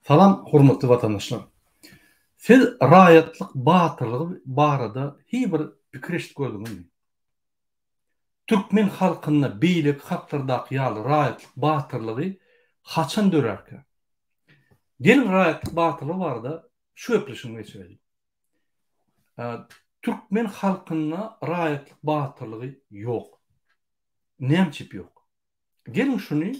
Salam hormatly watandaşlar. Siz raýatlyk batyrlygy barada hiçbir pikir eşit gördüňizmi? Türkmen halkyna beýlik haklardaky ýaly raýatlyk batyrlygy haçan dörärkä? Gelin raýatlyk batyrlygy barada şu öpleşiňi geçirelim. Türkmen halkyna raýatlyk batyrlygy ýok. Nämçip ýok? Gelin şuny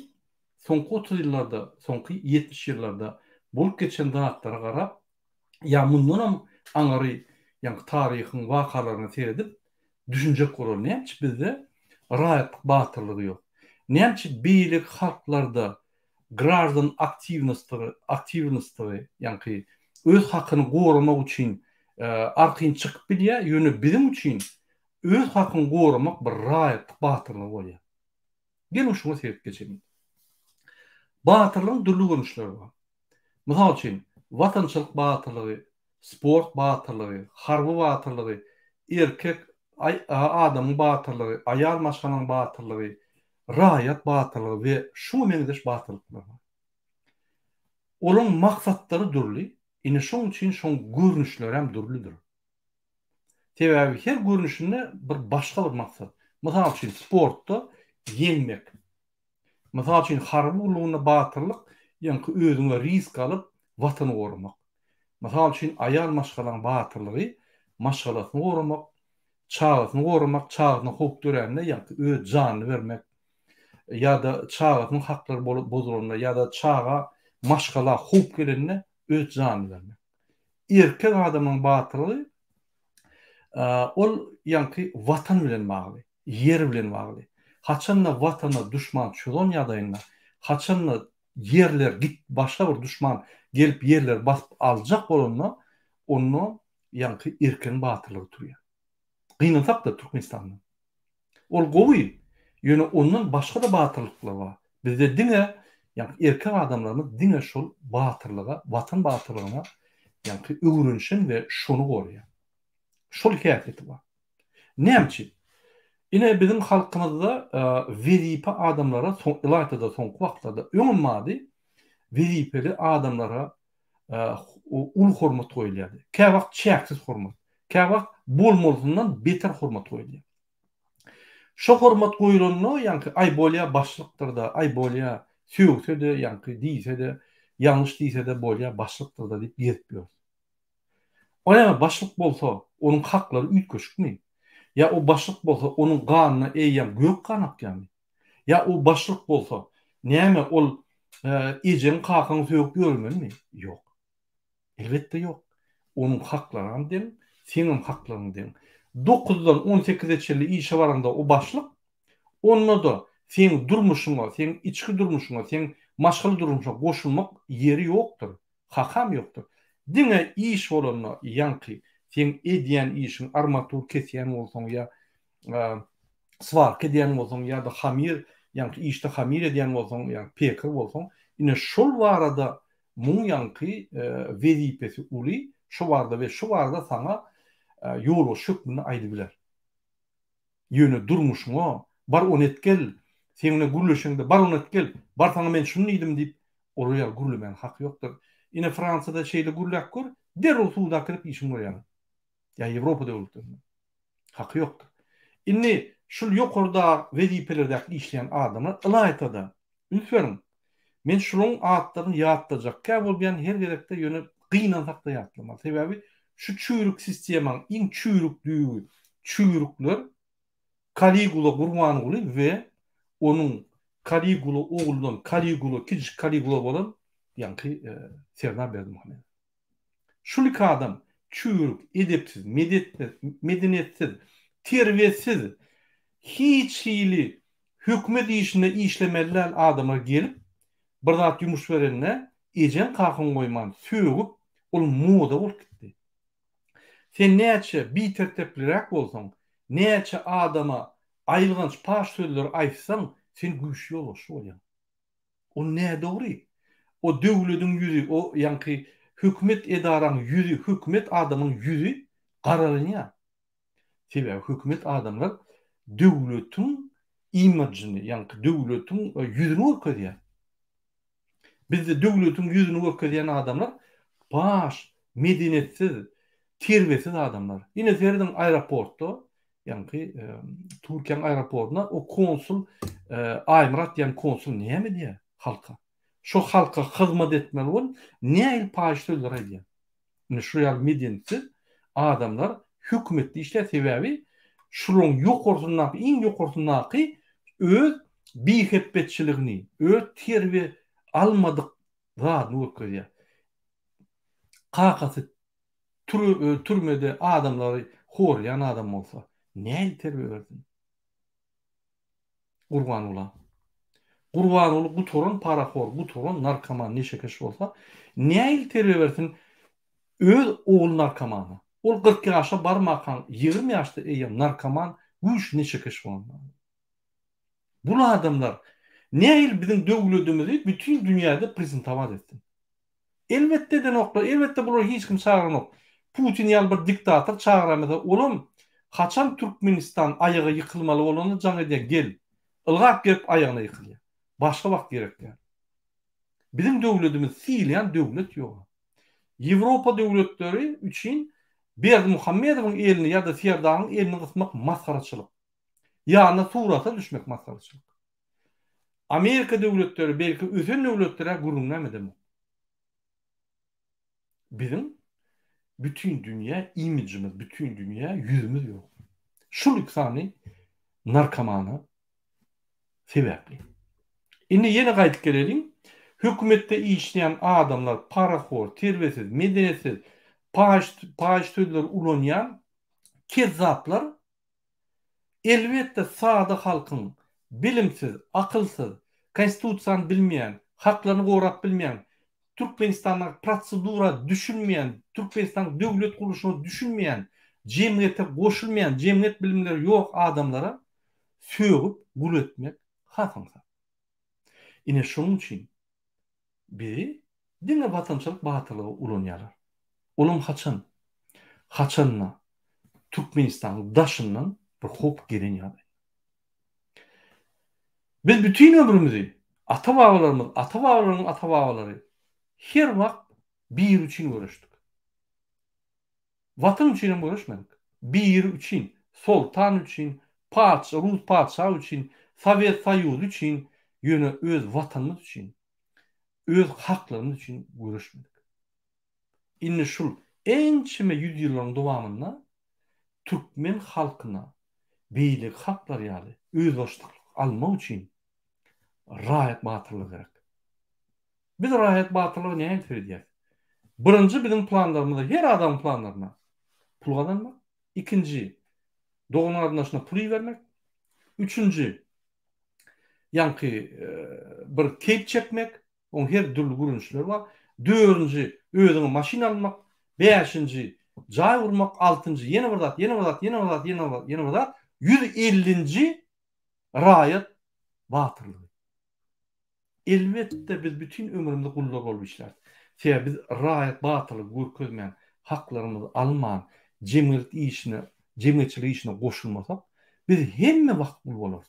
soňky 30 ýyllarda, soňky 70 ýyllarda bolup geçen zatlara garap, ya mundan aňary ýa-ni taryhyň wakalaryny seredip düşünjek bolar. Näçe bizde raýatlyk batyrlygy ýok? Näçe beýlik halklarda gраждан aktivistleri ýa-ni öz hakyny goramak üçin arkyň çykyp bilýär, ýöne bizim üçin öz hakyny goramak bir raýatlyk batyrlyk bolýar. Gelin şunu serip geçelim. Batyrlygyň dürli görnüşleri bar. Mysal üçin watançylyk batyrlygy, sport batyrlygy, harby batyrlygy, erkek adamyň batyrlygy, aýal maşganyň batyrlygy, raýat batyrlygy we şuňa meňzeş batyrlyklar bar. Olaň maksatları dürli, ine şoň üçin şoň görnüşleri hem dürlidir. Sebäbi her görnüşinde bir başga bir maksat. Mysal üçin sportda ýeňmek. Mysal üçin harby ulugyna batyrlyk, ýa-ni özüňe risk alyp watany gorumak. Mysal üçin aýal maşgalaryň batyrlygy, maşgalasyny gorumak, çagasyny gorumak, çagasyna hok dörende ýa-ni öz janyny bermek, ýa-da çagasynyň haklary bozulanda, ýa-da çaga maşgala hok gelende öz janyny bermek. Erkek adamyň batyrlygy ol ýa-ni watan bilen bagly, ýer bilen bagly. Haçanda watana düşman çölen ýagdaýynda, haçanda yerler git başga bir düşman gelip yerler basyp aljak bolanda, onu ýa-ni erkeň batyrlygy turýar. Gynansak da Türkmenistanda. Ol gowy, ýöne ondan başga da batyrlyklar bar. Bizde diňe, ýa-ni erkek adamlaryň diňe şol batyrlyga, watan batyrlygyna ýa-ni öwrenşin we şonu gorýar. Şol häsiýeti bar. Näçe? Ine bizim halkymyzda wezipe adamlara ýa-da soňky wagtlarda öňünmadi wezipeli adamlara ul hormat goýulýardy. Kä wagt çäksiz hormat, kä wagt bolmazyndan beter hormat goýulýar. Şo hormat goýulanyna ýa-ni ay bolýa başlykdyrda, ay bolýa söýgse-de, ýa-ni diýse-de, ýalňyş diýse-de bolýa başlykdyrda diýip ýetmiyor. Oňa başlyk bolsa, onuň haklary üýtgeşikmi? Ya o başlyk bolsa onun ganyna eýýän gök ganakýarmy? Ya o başlyk bolsa näme ol ejen kakyň söýüp görmeli? Ýok. Elbetde ýok. Onuň haklary deň, senin haklaryň deň. 9-dan 18-nji ýyly işe baranda o başlyk onda da senin durmuşyňa, senin içki durmuşyňa, senin maşgaly durmuşyňa goşulmak ýeri ýokdur. Hakam ýokdur. Diňe iş bolanda ýa-ni sen edýän işiň armatur kesýän bolsaň ýa svarka edýän bolsaň ýa-da hamir, ýa-ni işde hamir edýän bolsaň ýa pekir bolsaň, ine şol barada muň ýa-ni wezipesi uly, şo barada we şo barada sana ýol şükmüni aýdy biler. Ýöne durmuşyňa bar onu etkel, seňle gürleşende bar onu etkel, bar sana men şunu diýdim diýip oraya gürlemen hak ýokdur. Ine Fransada şeýle gürlek gör, derhol suwda kirip işiň görýär. Ya Avrupa döwletlerinde. Haky ýokdur. Inni şul ýokurda wezipelerdäki işleýän adamlar ılaýtada. Ünsverin. Men şunuň atlaryny ýatdyrjak. Kä bolýan her gerekde ýöne gynansak da ýatdyrmak. Sebäbi şu çüýrük sistemaň iň çüýrüklüği çüýrükler Caligula Gurbanuly we onuň Caligula oğlundan Caligula kiçik Caligula bolan ýa-ni Serdar Berdimuhamedow. Şulik adam çüýrük, edepsiz, medeniýetsiz, terbiýesiz, hiç hili hökümet işinde işlemeler adamlar gelip bir zat ýumuş berende ejen kakyn goýman söýüp ol moda bolup gitdi. Sen näçe biterteplerek bolsaň, näçe adama aýylganç paş sözler aýtsaň, sen güýçli bolýar. O ne dogry? O döwletiň ýüzi, o ýa-ni hükümet edaranın yüzü, hükümet adamın yüzü qararınca. Sebäbi hükümet adamlar döwletiň imajyny, ýa-ni döwletiň yüzüni görkezýär. Bizde döwletiň ýüzüni görkezýän adamlar baş, medeniýetsiz, terbiyesiz adamlar. Ine serden aeroportda, ýani Türkiýanyň aeroportuna o konsul Aýmurat diýen konsul näme diýär halka? Şo halka hyzmat etmeli bol, näil paýş sözler aýdýar. Ine şu ýaly medeniýetsiz adamlar hökümetde işler sebäbi şuruň ýokursundan, iň ýokursundan öz biheppetçiligini, öz terbiýe almadyk zadyny görkezýär. Kakasy türmede adamlary horlayan adam bolsa, näil terbiýe bersin? Gurban ola. Gurban olup bu torun paraxor, bu torun narkoman neşekeş bolsa, näil terbiýe bersin öz oğul narkomany. Ol 40 ýaşa barmakan 20 ýaşda eýen narkoman güç neşekeş bolmaly. Bu adamlar näil bizim döwletimizi bütün dünýäde prezentawat etsin. Elbette de nokta, elbette bular hiç kim çağıranok. Putin ýaly bir diktator çağıramada, olum, haçan Türkmenistan ayağa yıkılmalı olanı can edýär, gel. Ilgap gelip ayağına yıkılýar. Başka wagt gerekler. Bizim döwletimiz siýleýän döwlet ýok. Ýewropa döwletleri üçin Berdi Muhammedowyň elini ýa-da Serdaryň elini gysmak maskaraçylyk. Ýa-da surata düşmek maskaraçylyk. Amerika döwletleri belki ösen döwletlere gurulmamydymy? Bizim bütün dünýä imijimiz, bütün dünýä ýüzümüz ýok. Şu liksany narkomany sebäpli. Indi ýene gaýdyp gelelim. Hökümetde işleyen adamlar paraxor, terbiyesiz, medeniyetsiz, paýş sözler ulanýan kezzaplar elbette sady halkyň bilimsiz, akylsyz, konstitusiýany bilmeýän, haklaryny gorap bilmeýän, Türkmenistanyň prosedura düşünmeýän, Türkmenistan döwlet guruluşyny düşünmeýän, jemgyýete goşulmaýan, jemgyýet bilimleri ýok adamlara sögüp gul etmek hasyňsa. Ine şonuň üçin biri diňe watançylyk batylygy ulanýarlar. Olum haçanna Türkmenistan daşyndan bir hop giren ýaly. Biz bütün ömrümüzi ata-babalarymyň ata-babalary her wagt bir üçin görüşdik. Watan üçin görüşmedik. Bir üçin, Soltan üçin, Rus padşah üçin, Sowet Soýuzy üçin, ýöne öz watanymyz üçin, öz haklarymyz üçin görüşmedik. Indi şul ençime 100 ýyllaryň dowamynda Türkmen halkyna beýlik haklary ýaly öz başlyk almak üçin raýat batyrlyk gerek. Biz raýat batyrlygy näme edýär? Birinji bizim planlarymyzda her adam planlaryna pul gazanmak, ikinji doğum arnaşyna pul bermek, üçüncü bir keyp çekmek, on her türlü görünüşler var. Dördüncü özüne maşina almak, beşinci jay urmak, altıncı yeni bir dat, 150-nji raýat batyrlygy. Elbette biz bütün ömrümizde gullar bolup işler. Sebäbi biz raýat batyrlygy görkezmeýän, haklarymyzy alman, jemgyýetçilik işine goşulmasak, biz hemme wagt gul bolarys.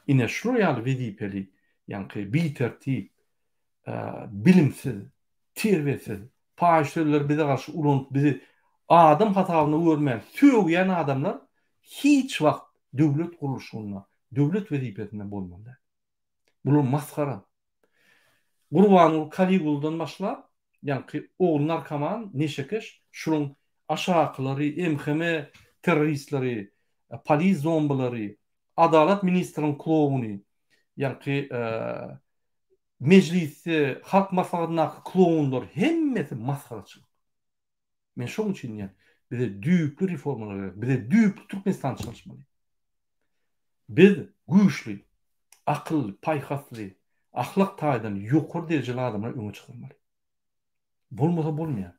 Ine şu ýaly wezipeli, ýani bitertip, bilimsiz, terbiyesiz, paýş sözler bize garşy ulanyp bizi adam hatabyna görmän, söýýän adamlar hiç wagt döwlet guruluşyna, döwlet wezipesinde bolmaly. Bu maskara. Gurbanyň Kaliguldan başlap, ýani oğul narkoman, neşekeş, şunun aşağıkları, MHM teröristleri, polis zombilary, Adalet ministrinin klowny, ýani meclisi, halk maslahatyna klownlar hemmesi maskaraçylyk. Men şoň üçin ýa bize düýpli reformalar gerek, bize düýpli Türkmenistan çalışmaly. Biz güýçli, akylly, paýhasly, ahlak taýdan ýokary derejeli adamlar öňe çykylmaly. Bolmasa bolmaýar.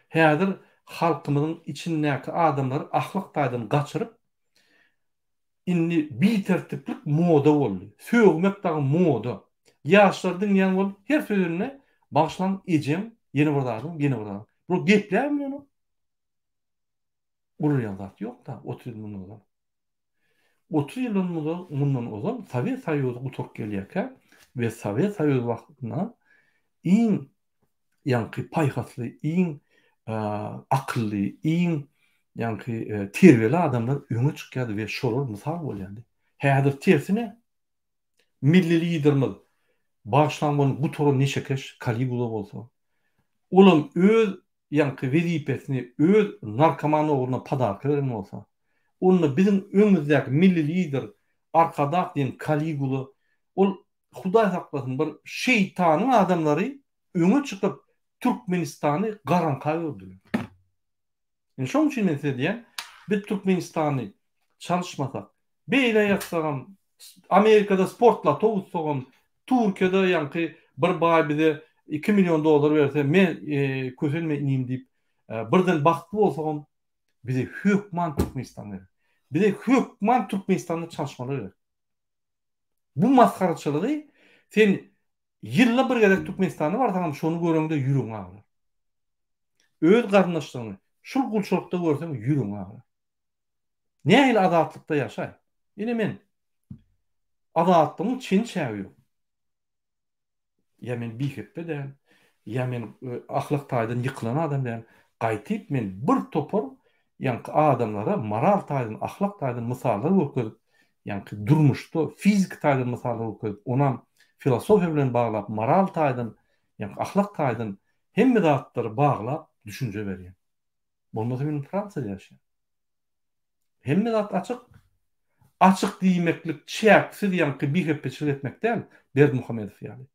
Häzir halkymyzyň içindäki adamlary ahlak taýdan gaçyryp indi bir tertiplik moda boldy. Söýmek dagy moda. Ýaşlar dünýäň bol her sözüne başlan ejem, ýene bir adam, ýene bir adam. Bu geplermi onu? Olur ýa-da ýok da 30 ýyl mundan. 30 ýyl mundan Sowet Soýuzy uturup gelýärkä we Sowet Soýuzy wagtyna iň ýanky paýhasly, iň akylly, iň ýanky terbiyeli adamlar öňe çykýardy we şolar mysal bolýardy. Häzir tersine milli liderimiz başlanmaň bu toru neşekeş Kaligula bolsa, olam öz ýanky wezipesini öz narkoman ogluna padarka beren bolsa, onu bizim öňümüzdäki milli lider arkada diýen Kaligula, ol Hudaý saklasyn bir şeytanyň adamlary öňe çykyp Türkmenistany garanka öldürdi. Şoň üçin men size diýen, biz Türkmenistany çalışmasak, beýle ýatsagam, Amerikada sportla towutsagam, Türkiýede ýanky bir baý bize $2 milyon berse, men köselme inim diýip birden bakty bolsagam, bize hökman Türkmenistan berdi. Bize hökman Türkmenistanda çalışmalar berdi. Bu maskaraçylygy sen ýylla bir gerek Türkmenistana barsaňam şonu göreňde ýüregiň agrar. Öz garnaşlaryny şul gulçulukda görsem ýüregiň agrar. Nähili azatlykda ýaşaý. Ine men azatlygyň çin çägi ýok. Ya men bihepde de, ya men ahlak taýdan ýykylan adam den, gaýtyp men bir topar ýanky adamlara moral taýdan, ahlak taýdan mysallar görkezip, ýanky durmuşda fizik taýdan mysallar görkezip, onam filosofiýa bilen baglap, moral taýdan, ýanky ahlak taýdan hemme zatlary baglap düşünje berýän. Bolmasa men Fransada ýaşaýan. Hemme zat açyk. Açyk diýmeklik çäksiz ýanky bihepçilik etmek däl, Berdimuhammedow ýaly.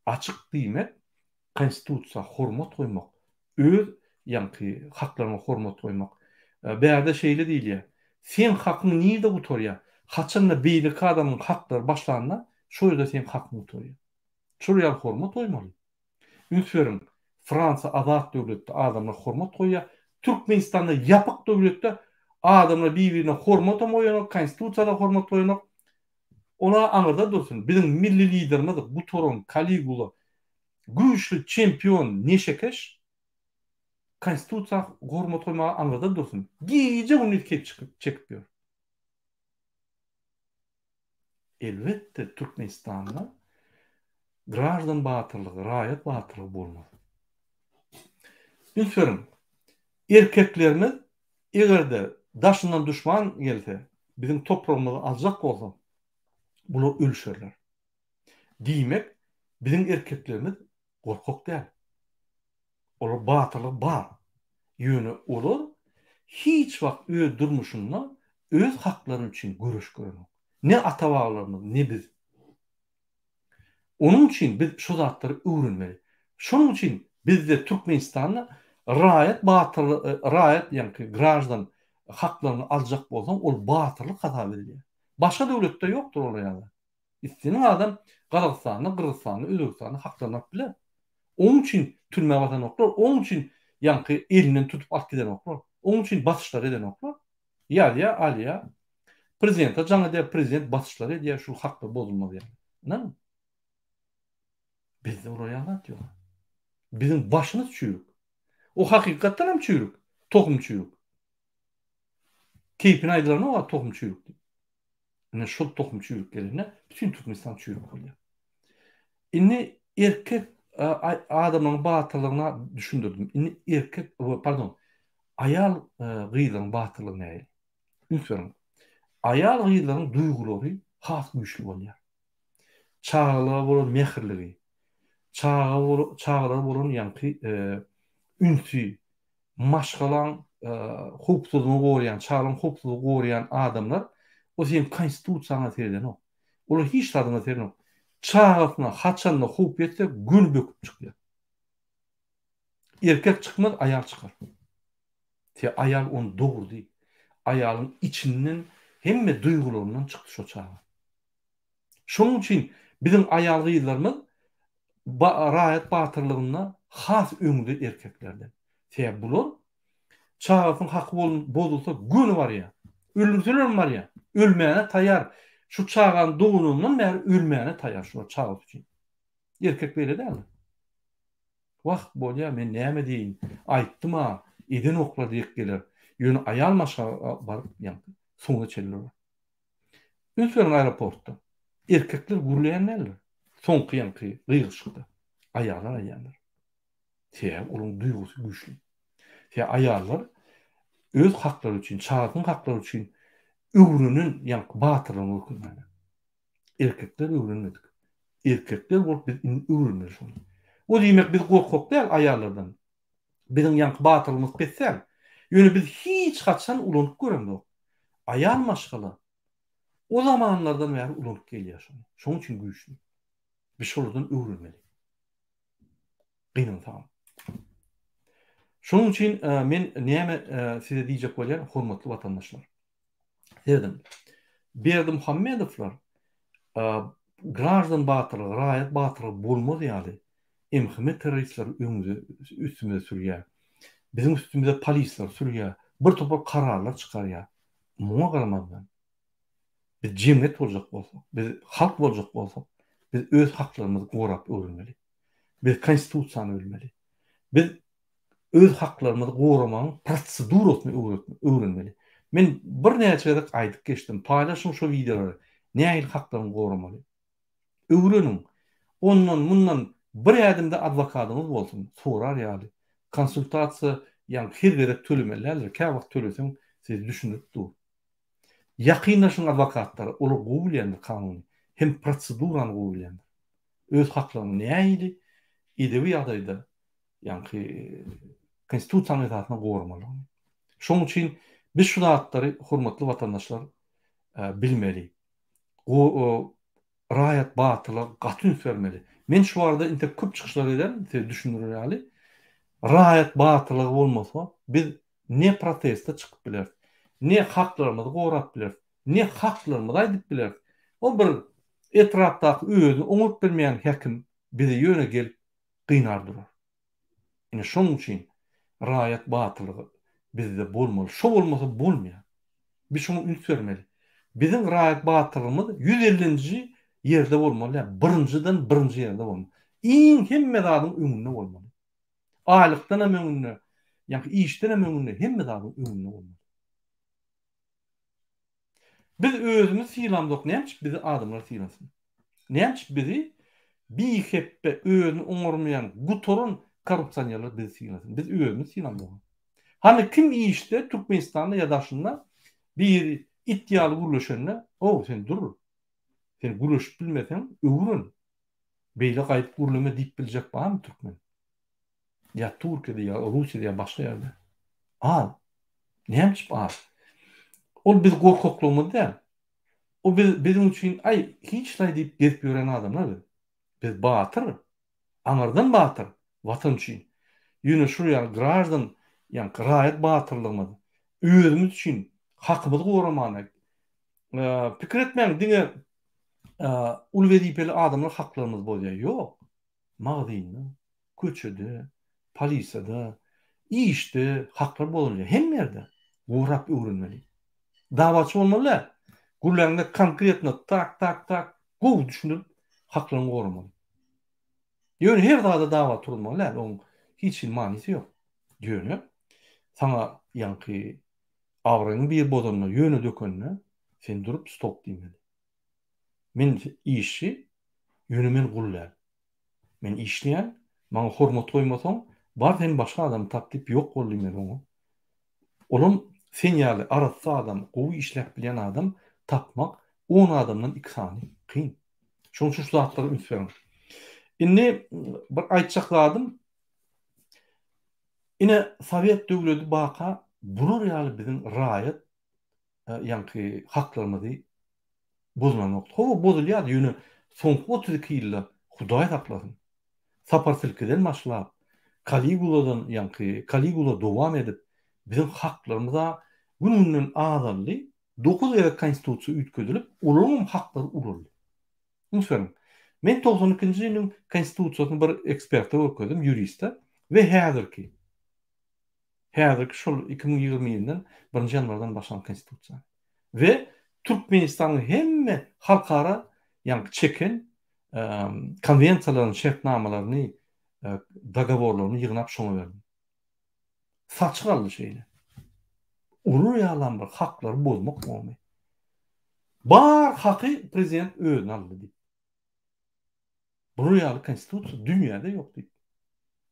Açyk diýmek, konstitusiýa hormat goýmak, öz ýanky haklaryna hormat goýmak. Bäde şeýle diýilýär. Sen hakyny nirde gutarýar? Haçanda beýlik adamyň haklary başlanna, şo ýerde sen hakyny gutarýar. Şuraya hormat goýmaly. Ünsürim, Fransa azat döwletde adamlara hormat goýýar. Türkmenistanda ýapyk döwletde adamlar bir-birine hormat goýýar, konstitusiýada hormat goýýar. Ona aňyrda dursun. Bizim milli liderimiz bu torun Kaligula güýçli çempion neşekeş konstitusiýa hormat goýmagy aňyrda dursun. Giýje uny çekip ýör. Elbetde Türkmenistanda grajdan batyrlygy, raýat batyrlygy bolmaz. Ünsürim, erkeklerimiz egerde daşyndan düşman gelse, bizim toprağımızı aljak bolsa, bunu ölüşerler. Diýmek, bizim erkeklerimiz gorkak däl. Olar batyrlyk bar. Ýöne olar hiç wagt öz durmuşynda öz haklaryny üçin görüş görýär. Ne ata-babalarymyz, ne biz. Onun için biz şu zatlary öwrenmeli. Şonuň üçin bizde Türkmenistanda raýat ýanky grajdan haklaryny aljak bolsaň, ol batyrlyk hasap edilýär. Başga döwletde ýokdur ol ýaly. İstenen adam Gazagystany, Kyrgyzstany, Özbekistany haklaryny biler. Onun üçin türme watan oklar, onun üçin ýanky elinden tutup alyp giden oklar. Onun üçin basışlar eden oklar. Ýa-ýa, alýa prezident, jaňa de prezident basışlar edýär, şu haklar bozulmaly ýaly. Näme? Bizde oraya ýok. Bizim başımız çürük. O hakikatdan hem çürük. Tohum çürük. Keyfini aydılarına o tohum çürük. Yani şu tohum çürük gelene bütün Türkmenistan çürük oluyor. İnni erkek adamın batırlığına düşündürdüm. İnni erkek, pardon, ayal gıyıların batırlığı ne? Ünsürüm. Ayal gıyıların duyguları has güçlü oluyor. Çağlığa bulur mehirliği. Çağlar bulun yankı ünsü, maşgalan, hupsuzluğu goýan, çağların hupsuzluğu goýan adamlar o senin konstitusiýana terden o. Olar hiç tadyna terden o. Çağatına, haçanına hup etse gün böküp çıkıyor. Erkek çıkmaz, ayal çıkar. Ayal onu doğurdu. Ayalın içinden hemme duygularından çıktı şu çağa. Şunun için bizim ayal gıyılarımız raýat batyrlygyna has öňde erkeklerden. Bular çağatın hakkı bozulsa günü var ya, öldürseler var ya, ölmeyene tayar. Şu çağan doğunundan beri ölmeyene tayar şu çağat için. Erkek böyle değil mi? Vakt bolya men näme diýin? Aýtdym ha, eden oklar diýip geler. Ýöne ayal maşa baryp ýanky soňa çeller. Ünsürün aeroportda erkekler gürleýänler. Soňky ýanky gyýyşykda. Ayarlar ayarlar. Onun duygusu güçlü. Ayarlar öz hakları için, çağatın hakları için öwrünün batyrlygyny ökünmäli. Erkekler öwrenmedik. Erkekler bolup biz öwrenmeli şonu. O diýmek biz gorkak däl ayarlardan. Bizim batyrlymyz betsel. Ýöne biz hiç haçan ulanyp göremdik. Ayar maşgala. O zamanlardan bäri ulanyp gelýär şonu. Şoň üçin güýçli. Biz şolaryň öwrenmeli. Gynyn tamam. Şoň üçin men näme size diýjek bolýar, hormatly watandaşlar. Dedim. Berdi Muhammedowlar Grajdan batyrlygy, raýat batyrlygy bolmaz ýaly. Emhime terroristler öňümizde üstümize sürýär. Bizim üstümüze polisler sürýär. Bir topar kararlar çykarýar. Muňa garamazdan. Biz jemgyýet boljak bolsak, biz halk boljak bolsak, biz öz haklarymyzy gorap öwrenmeli. Biz konstitusiýany bilmeli. Biz öz haklarymyzy goramagyň prosedurasyny öwrenmeli. Men bir näçe gezek aýdyp geçdim. Paýlaşyň şu videolary. Näil haklaryny goramaly? Öwrenin. Ondan bundan bir ýerdimde adwokatyňyz bolsun, sorar ýaly. Konsultasiýa her gerek tölemeler, käwagt töleseň siz düşünüp dur. Ýakynlaşyň adwokatlar, olar gowy bilýändir kanuny, hem prosedurany gowy bilýändir. Öz haklaryny näili edebi ýagdaýda konstitusiýany esasyna goramaly. Şoň üçin biz şu zatlary hormatly watandaşlar bilmeli. O raýat batyla gatyn vermeli. Men şu arada inte köp çykyşlar ederim, düşünürler ýaly. Raýat batylygy bolmasa biz ne protesta çykyp biler, ne haklarymyzy gorap biler, ne haklarymyzy aýdyp biler. O bir etrapdaky özü oňup bilmeýän hekim bizi ýöne gelip gynardyr. Ine şoň üçin raýat batylygy bizde bolmaly. Şo bolmasa bolmaýar. Biz şonu üns vermeli. Bizim raýat batylymyz 150-nji ýerde bolmaly. Birinjiden birinji ýerde bolmaly. Iň hemme zadyň öňünde bolmaly. Aýlykdan hem öňünde, işden hem öňünde, hemme zadyň öňünde bolmaly. Biz özümiz fiýlamdyk, näçe bizi adamlar fiýlasyn. Näçe bizi bir heppe özüni oňurmaýan gutorun korrupsiýonlar bizi fiýlasyn. Biz özümiz fiýlamdyk. Hani kim işde Türkmenistanda ýadaşynda bir iddialy guruluşanda, "O sen dur. Sen guruluş bilmesen öwrün. Beýle gaýyp gurulma diýip biljek barmy türkmen? Ya Türkiýede ya Russiýada ya başga ýerde. Al. Näme bar? Ol biz gorkaklygymyz däl. O bizim üçin hiç näme diýip gelip ýören adamlar biz. Biz batyr, aňardan batyr, watan üçin. Ýöne şu ýa grajdan, raýat batyrlygymyz, özümiz üçin hakymyzy goramany. Pikir etmeň diňe ul wedipeli adamlar haklarymyz bolýar. Ýok. Magdynda, köçede, polisiýada, işde haklar bolýar. Hemme ýerde gorap öwrenmeli. Dawaçy bolmaly. Gurulanda konkretno tak gowy düşünüp haklaryny goramaly. Ýöne her dada dawa turmaly. Oň hiç manysy ýok. Ýöne sana awraňy bir bodanyna ýöne dökenine sen durup stop diýmeli. Men işi ýönemen gullar. Men işleýän, maňa hormat goýmasaň, bar sen başga adam tap diýip ýok bolýar oňa. Olum sen ýaly arasy adam, gowy işläp bilen adam tapmak 10 adamdan 2 sany kyn. Şoň şu zatlary ünsüň. Indi bir aýtjakladym. Ine Sovet döwleti baka bular ýaly bizim raýat haklarymyzy bozmamak. Howa bozulýar ýöne soňky 32 ýylda Hudaý saklasyn. Sapar silkeden başlap, Kaligula dowam edip bizim haklarymyza gününden azally 9 ýere konstitusiýa üýtgedilip, olaryň haklary uruldy. Munsam, men 92-nji ýylyň konstitusiýasyny bir ekspertde okudim, ýuristde we häzirki şol 2020 ýylynyň 1-nji ýanwardan başlan konstitusiýa. We Türkmenistanyň hemme halkara çeken konwensiýalaryny, şertnamalaryny, dogoworlaryny ýygnap şoňa berdi. Saçyk aldy şeýle. Ulu ýalan bir haklary bozmak bolmaly. Bar haky prezident özüne aldy. Bu real konstitusiya dünyada yok deyip.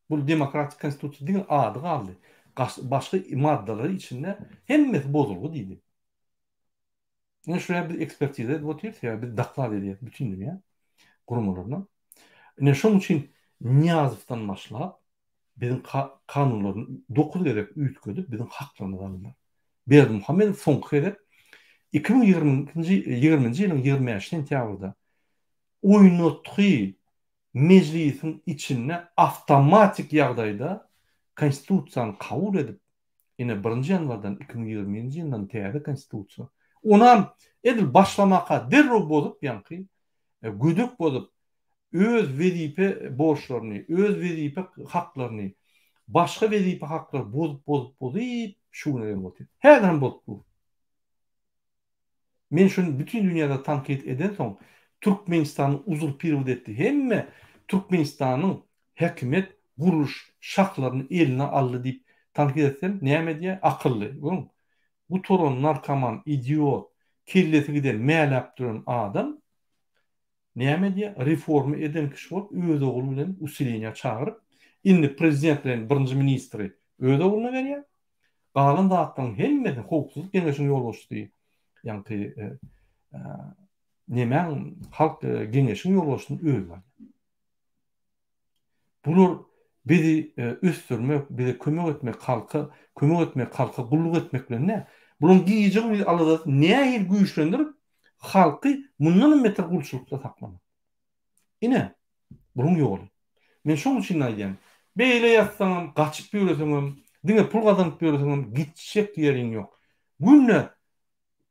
Bu demokratik konstitusiya değil, adı kaldı. Başka maddeleri içinde hemmesi bozulgu deydi. Yani şuraya bir ekspertize ediyoruz ya, bir daklar ediyor bütün dünya kurumlarına. Yani şunun için Niyazov'tan başlayıp bizim kanunların 9 gerek üyütküdü bizim haklarını aldılar. Berdimuhamedov soňky edip 2020-nji ýylyň 25 sentýabrda oýnatky meclisin içine avtomatik ýagdaýda konstitusiýany kabul edip ine 1-nji ýanwardan 2020-nji ýyldan täze konstitusiýa. Onam edil başlamaka derrek bolup ýanky güdük bolup öz wezipe borçlaryny, öz wezipe haklaryny, başga wezipe haklar bozup şuna geldi. Herden bolup. Men şunu bütün dünyada tankit eden soň Türkmenistanyň uzun period etdi. Hemme Türkmenistanyň häkimet guruş şaklaryny eline aldy diýip tankit etsem, näme diýe? Akylly. Bu toron narkoman, idiot, kellesi giden mäläp duran adam näme diýe? Reforma eden kişi bolup öz oğlu bilen usileniýe çagyryp, indi prezident bilen birinji ministri öz oğluna berýär. Galan zatlaryň hemmesi howpsuzlyk geňeşine ýol açdy. Yani nemen halk geňeşiň ýol açdyň öýüňe. Bular bizi üstürmek, bize kömek etmek, halka gulluk etmek bilen ne? Bunun giýijek bir alada nähir güýçlendirip halky mundan beter gulçulukda saklamak. Ine bunun ýoly. Men şoň üçin aýdym. Beýle ýatsaňam, gaçyp ýöreseňem, diňe pul gazanyp ýöreseňem gitjek ýeriň ýok. Günne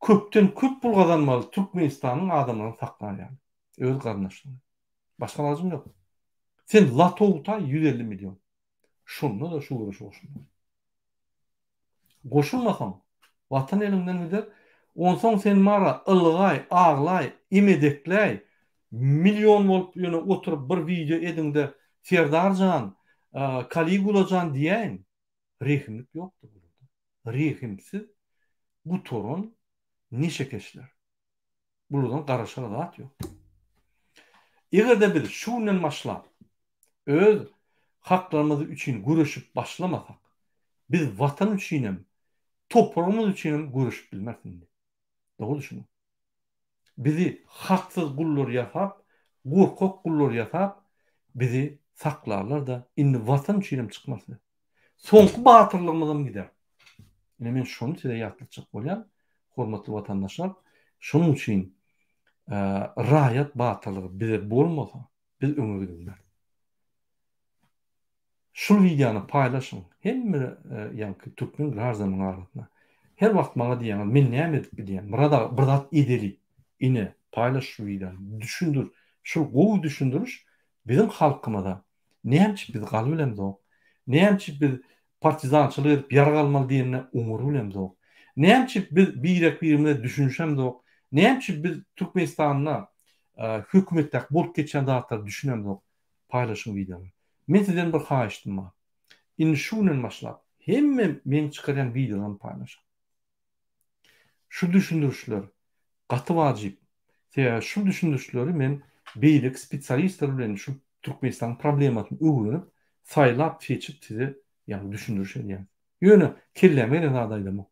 köpten köp pul gazanmaly Türkmenistanyň adamlaryny saklaýar. Öz garnaşyny. Başga lazım ýok. Sen Latowta 150 milyon. Şunda da şu guruş goşun. Goşulmasaň, watan elinden gider. Onsoň sen mara ılgay, ağlay, imedekläy, milyon bolup ýöne oturup bir video ediňde Serdarjan, Kaligulajan diýen rehimlik ýokdur burada. Rehimsiz bu torun neşe keşler. Buradan garaşana da ýok. Egerde biz şundan başlap öz haklarymyz üçin görüşüp başlamasak, biz watan üçinem, toprağımız üçinem görüşüp bilmersin. Doğru düşünün. Bizi haksız gullar yapap, gorkak gullar yapap, bizi saklarlar da indi watan üçinem çıkmasın. Soňky batyrlygymyzdan gider. Men şonu size ýatlyçyk bolýan, hormatly watandaşlar, şonuň üçin raýat batyrlygy bize bolmasa, biz öňe gidilmez. Şu videonu paylaşın. Hem yani Türkmen garzanın aratyna. Her wagt maňa diýen, men näme edip bilýän? Burada edeli. Ine paylaş şu videonu. Düşündür. Şu gowy düşündürüş bizim halkymyza näme biz galy bilemez o. Näme biz partizançylyk edip ýar galmaly diýenne umur bilemez o. Näme biz birek birine düşünşem de o. Näme biz Türkmenistanyna hökümetlik bolup geçen zatlar düşünem de o. Paylaşın videonu. Men sizden bir haýyşdym ma. Indi şundan başlap hemme men çykaran videolarny paylaşam. Şu düşündürüşler gaty wajyp. Şu düşündürüşleri men beýlik spesialistler bilen şu Türkmenistan problematyny öwrenip, saýlap seçip size ýani düşündürüş edýän. Ýöne kelleme eden adaýdym.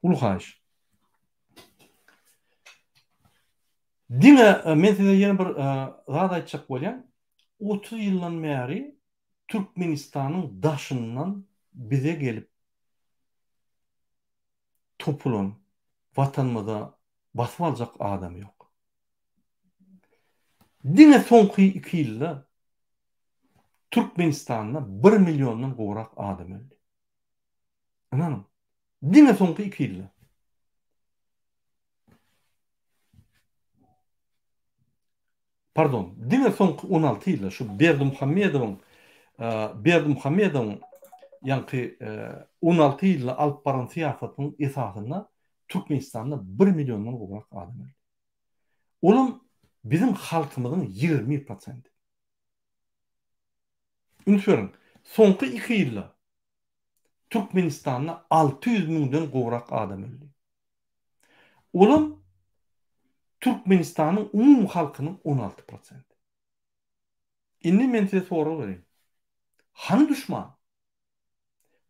Ulu haýyş. Diňe men size ýene bir zat aýtjak bolýan. 30 ýyldan bäri Türkmenistanyň daşyndan bize gelip topulan watanmyza basyp aljak adam ýok. Diňe soňky 2 ýylda Türkmenistanyna 1 milyondan gowrak adam öldü. Anam, diňe soňky 2 ýylda. Pardon, diňe soňky 16 ýylda şu Berdimuhamedowyň ýanky 16 ýylda alyp baran siýasatynyň esasyna Türkmenistanyna 1 milyondan gowrak adam öldü. Olum bizim halkymyzyň 20%. Ünsürün, soňky 2 ýylda Türkmenistanyna 600 miňden gowrak adam öldü. Olum Türkmenistanyň umum halkynyň 16%. Inni men size soru bereyim. Han düşman?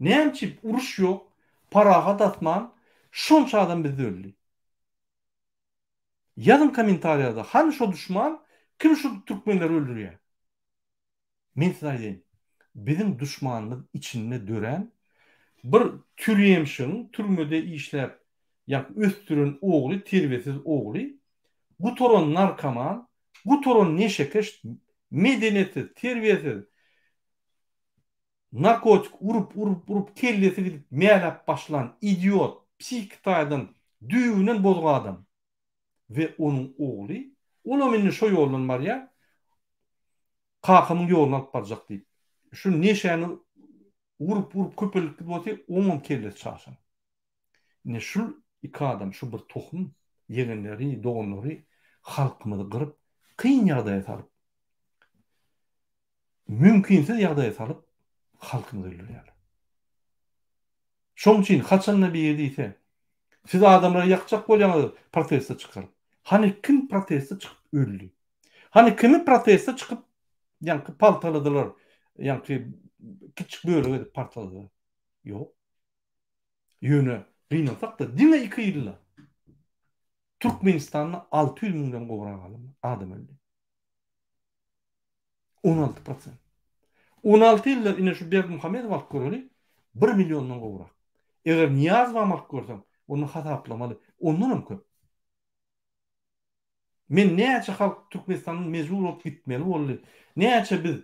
Näçip uruş ýok, paraga datman, şonça adam bizi öldü. Yazın komentariyada han şo düşman, kim şu Türkmenleri öldürüyor? Men size aýdaýyn. Bizim düşmanymyz içinde dören bir türýemşiň türmede işläp ýa östüren ogly, terbiyesiz ogly, bu toron narkoman, bu toron neşekeş, medeniyetsiz, terbiyesiz, narkotik urup kellesi gidip meýlap başlan idiot, psihiktaýdan düýünen bozgan adam ve onun ogly, ola meni şo ýoldan barýar, kakymyň ýoluna alyp barjak diýip. Şu neşäni urup köpelik bolsa, onun kellesi çaşan. Ne şu iki adam, şu bir tohum, yegenleri, doğanları, halkımızı kırıp, kıyın ýagdaýa salyp, mümkinsiz ýagdaýa salyp, halkymyzy öldürýär. Şoň üçin haçanla bir ýerde siz adamlara ýakjak bolýaňyz protestde çykaryp. Hani kim protestde çykyp öldü? Hani kimi protestde çykyp ýa-ni paltaladylar, ýa-ni kiçik böleg edip partaladylar? Ýok. Ýöne gynansak da diňe 2 ýylda Türkmenistanda 600 000'den gowrak adam öldü. 16%. 16 ýylda ine şu Berdimuhammedow alyp göreli 1 milyondan gowrak. Eger Niýazow alyp görsem, onu hasaplamaly. Ondan hem köp. Men näçe halk Türkmenistanyň mejbur bolup gitmeli boldy. Näçe biz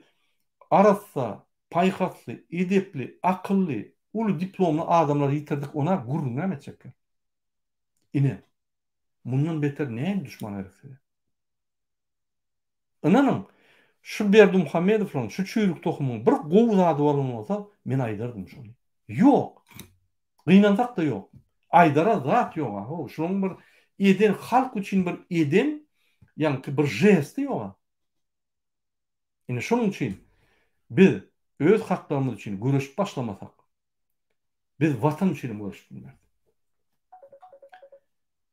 arassa, paýhasly, edepli, akylly, uly diplomly adamlar ýitirdik, ona gurrunam etjek. Ine mundan beter näme düşman herifler? Inanın, şu Berdimuhammedow, şu çüýrük tohumyň bir gowy zady bolan bolsa, men aýdardym şonu. Ýok. Gynansak da ýok. Aýdara zat ýok. Ho, şonuň bir eden halk üçin bir eden, ýa-ni bir jest ýok. Ine şonuň üçin biz öz haklarymyz üçin göreşip başlamasak, biz watan üçin göreşip bilmez.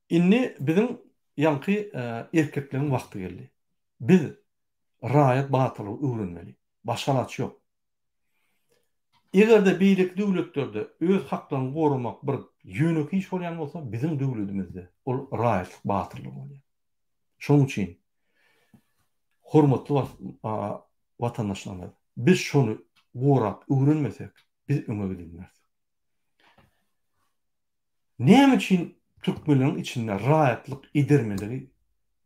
Inni bizim ýa-ni erkekleriň wagty geldi. Biz raýat batyly öwrenmeli. Başgalaç ýok. Egerde beýlik döwletlerde öz haklaryny gorumak bir ýöneki iş bolýan bolsa, bizim döwletimizde ol raýatlyk batyrlyk bolýar. Şonuň üçin hormatly watandaşlar, biz şonu gorap öwrenmesek, biz öňe gidilmez. Näme üçin Türkmenleriň içinde raýatlyk edermeli,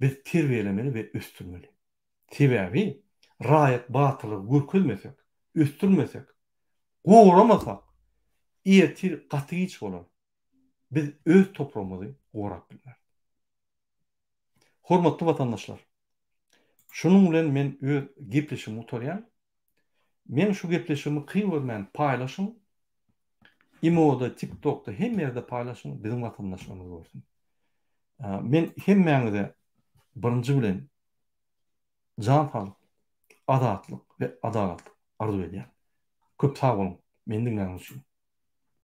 biz terbiýelemeli we östürmeli. Sebäbi raýat batyly görkezmesek, östürmesek, goramasak, ýetir gatyç bolar. Biz öz toprağımızı gorap bilmez. Hormatly watandaşlar, şunun bilen men öz gepleşimi utarýan. Men şu gepleşimi kıybormen paýlaşyň. Imo'da, TikTok'da hem yerde paýlaşyň, bizim watandaşlarymyz bolsun. Men hemmäňize birinji bilen jan sağlyk, adatlyk we adalet arzu edýän. Köp sag bolun. Men diňläňiz üçin.